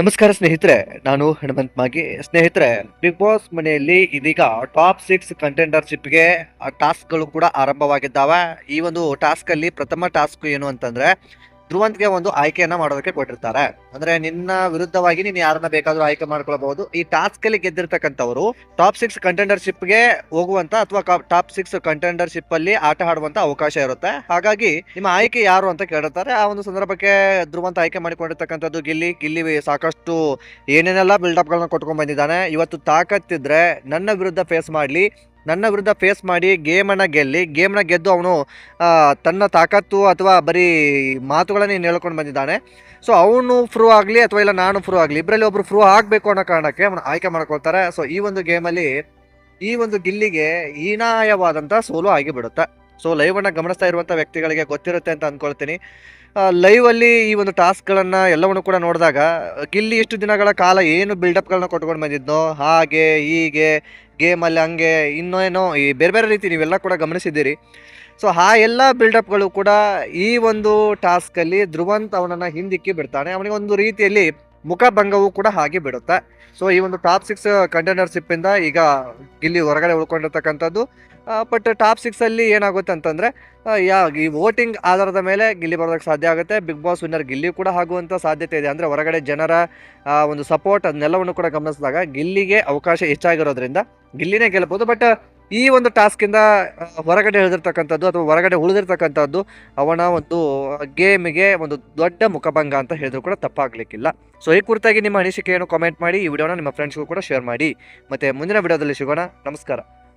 ನಮಸ್ಕಾರ ಸ್ನೇಹಿತರೆ, ನಾನು ಹನುಮಂತ್ ಮಾಗಿ. ಸ್ನೇಹಿತರೆ, ಬಿಗ್ ಬಾಸ್ ಮನೆಯಲ್ಲಿ ಇದೀಗ ಟಾಪ್ 6 ಕಂಟೆಂಡರ್ಶಿಪ್ಗೆ ಟಾಸ್ಕ್ಗಳು ಕೂಡ ಆರಂಭವಾಗಿದ್ದಾವೆ. ಈ ಒಂದು ಟಾಸ್ಕ್ ಅಲ್ಲಿ ಪ್ರಥಮ ಟಾಸ್ಕ್ ಏನು ಅಂತಂದ್ರೆ ಧ್ರುವಂತ್ಗೆ ಒಂದು ಆಯ್ಕೆಯನ್ನ ಮಾಡೋದಕ್ಕೆ ಕೊಟ್ಟಿರ್ತಾರೆ. ಅಂದ್ರೆ ನಿನ್ನ ವಿರುದ್ಧವಾಗಿ ನೀನು ಯಾರನ್ನ ಬೇಕಾದ್ರೂ ಆಯ್ಕೆ ಮಾಡ್ಕೊಳ್ಬಹುದು. ಈ ಟಾಸ್ಕ್ ಅಲ್ಲಿ ಗೆದ್ದಿರ್ತಕ್ಕಂಥವ್ರು ಟಾಪ್ 6 ಕಂಟೆಂಡರ್ಶಿಪ್ಗೆ ಹೋಗುವಂತ ಅಥವಾ ಟಾಪ್ 6 ಕಂಟೆಂಡರ್ಶಿಪ್ ಅಲ್ಲಿ ಆಟ ಆಡುವಂತ ಅವಕಾಶ ಇರುತ್ತೆ. ಹಾಗಾಗಿ ನಿಮ್ಮ ಆಯ್ಕೆ ಯಾರು ಅಂತ ಕೇಳಿರ್ತಾರೆ. ಆ ಒಂದು ಸಂದರ್ಭಕ್ಕೆ ಧ್ರುವಂತ್ ಆಯ್ಕೆ ಮಾಡಿಕೊಂಡಿರ್ತಕ್ಕಂಥದ್ದು ಗಿಲ್ಲಿ ಸಾಕಷ್ಟು ಏನೇನೆಲ್ಲ ಬಿಲ್ಡಪ್ ಗಳನ್ನ ಕೊಟ್ಕೊಂಡ್ ಬಂದಿದ್ದಾನೆ. ಇವತ್ತು ತಾಕತ್ತಿದ್ರೆ ನನ್ನ ವಿರುದ್ಧ ಫೇಸ್ ಮಾಡಿ ಗೇಮ್ನ ಗೆದ್ದು ಅವನು ತನ್ನ ತಾಕತ್ತು ಅಥವಾ ಬರೀ ಮಾತುಗಳನ್ನ ಹೇಳ್ಕೊಂಡು ಬಂದಿದ್ದಾನೆ. ಸೊ ಅವನು ಪ್ರೂವ್ ಆಗಲಿ ಅಥವಾ ಇಲ್ಲ ನಾನು ಪ್ರೂವ್ ಆಗಲಿ, ಇಬ್ಬರಲ್ಲಿ ಒಬ್ರು ಪ್ರೂವ್ ಆಗಬೇಕು ಅನ್ನೋ ಕಾರಣಕ್ಕೆ ಅವನು ಆಯ್ಕೆ ಮಾಡ್ಕೊಳ್ತಾರೆ. ಸೊ ಈ ಒಂದು ಗೇಮಲ್ಲಿ ಈ ಒಂದು ಗಿಲ್ಲಿಗೆ ಹೀನಾಯವಾದಂಥ ಸೋಲು ಆಗಿಬಿಡುತ್ತೆ. ಸೊ ಲೈವ್ ಅನ್ನ ಗಮನಿಸ್ತಾ ಇರುವಂಥ ವ್ಯಕ್ತಿಗಳಿಗೆ ಗೊತ್ತಿರುತ್ತೆ ಅಂತ ಅಂದ್ಕೊಳ್ತೀನಿ. ಲೈವ್ ಅಲ್ಲಿ ಈ ಒಂದು ಟಾಸ್ಕ್ಗಳನ್ನ ಎಲ್ಲವನ್ನು ಕೂಡ ನೋಡಿದಾಗ ಗಿಲ್ಲಿ ಇಷ್ಟು ದಿನಗಳ ಕಾಲ ಏನು ಬಿಲ್ಡಪ್ಗಳನ್ನ ಕೊಟ್ಕೊಂಡು ಬಂದಿದ್ನೋ ಹಾಗೆ ಹೀಗೆ ಗೇಮಲ್ಲಿ ಹಂಗೆ ಇನ್ನೇನೋ ಈ ಬೇರೆ ಬೇರೆ ರೀತಿ ನೀವೆಲ್ಲ ಕೂಡ ಗಮನಿಸಿದ್ದೀರಿ. ಸೊ ಆ ಎಲ್ಲ ಬಿಲ್ಡಪ್ಗಳು ಕೂಡ ಈ ಒಂದು ಟಾಸ್ಕಲ್ಲಿ ಧ್ರುವಂತ್ ಅವನನ್ನು ಹಿಂದಿಕ್ಕಿ ಬಿಡ್ತಾನೆ. ಅವನಿಗೆ ಒಂದು ರೀತಿಯಲ್ಲಿ ಮುಖಭಂಗವೂ ಕೂಡ ಹಾಗೆ ಬಿಡುತ್ತೆ. ಸೊ ಈ ಒಂದು ಟಾಪ್ 6 ಕಂಟೆಂಡರ್ಶಿಪ್ಪಿಂದ ಈಗ ಗಿಲ್ಲಿ ಹೊರಗಡೆ ಉಳ್ಕೊಂಡಿರ್ತಕ್ಕಂಥದ್ದು. ಬಟ್ ಟಾಪ್ 6ಅಲ್ಲಿ ಏನಾಗುತ್ತೆ ಅಂತಂದರೆ ಈ ವೋಟಿಂಗ್ ಆಧಾರದ ಮೇಲೆ ಗಿಲ್ಲಿ ಬರೋದಕ್ಕೆ ಸಾಧ್ಯ ಆಗುತ್ತೆ. ಬಿಗ್ ಬಾಸ್ ವಿನ್ನರ್ ಗಿಲ್ಲಿ ಕೂಡ ಆಗುವಂಥ ಸಾಧ್ಯತೆ ಇದೆ. ಅಂದರೆ ಹೊರಗಡೆ ಜನರ ಒಂದು ಸಪೋರ್ಟ್ ಅದನ್ನೆಲ್ಲವನ್ನು ಕೂಡ ಗಮನಿಸಿದಾಗ ಗಿಲ್ಲಿಗೆ ಅವಕಾಶ ಹೆಚ್ಚಾಗಿರೋದ್ರಿಂದ ಗಿಲ್ಲಿನೇ ಗೆಲ್ಲಬಹುದು. ಬಟ್ ಈ ಒಂದು ಟಾಸ್ಕಿಂದ ಹೊರಗಡೆ ಇಳಿದಿರ್ತಕ್ಕಂಥದ್ದು ಅಥವಾ ಹೊರಗಡೆ ಉಳಿದಿರ್ತಕ್ಕಂಥದ್ದು ಅವನ ಒಂದು ಗೇಮಿಗೆ ಒಂದು ದೊಡ್ಡ ಮುಖಭಂಗ ಅಂತ ಹೇಳಿದ್ರು ಕೂಡ ತಪ್ಪಾಗಲಿಕ್ಕಿಲ್ಲ. ಸೊ ಈ ಕುರಿತಾಗಿ ನಿಮ್ಮ ಅನಿಸಿಕೆಯನ್ನು ಕಾಮೆಂಟ್ ಮಾಡಿ, ಈ ವಿಡಿಯೋನ ನಿಮ್ಮ ಫ್ರೆಂಡ್ಸ್ಗೂ ಕೂಡ ಶೇರ್ ಮಾಡಿ. ಮತ್ತೆ ಮುಂದಿನ ವಿಡಿಯೋದಲ್ಲಿ ಸಿಗೋಣ. ನಮಸ್ಕಾರ.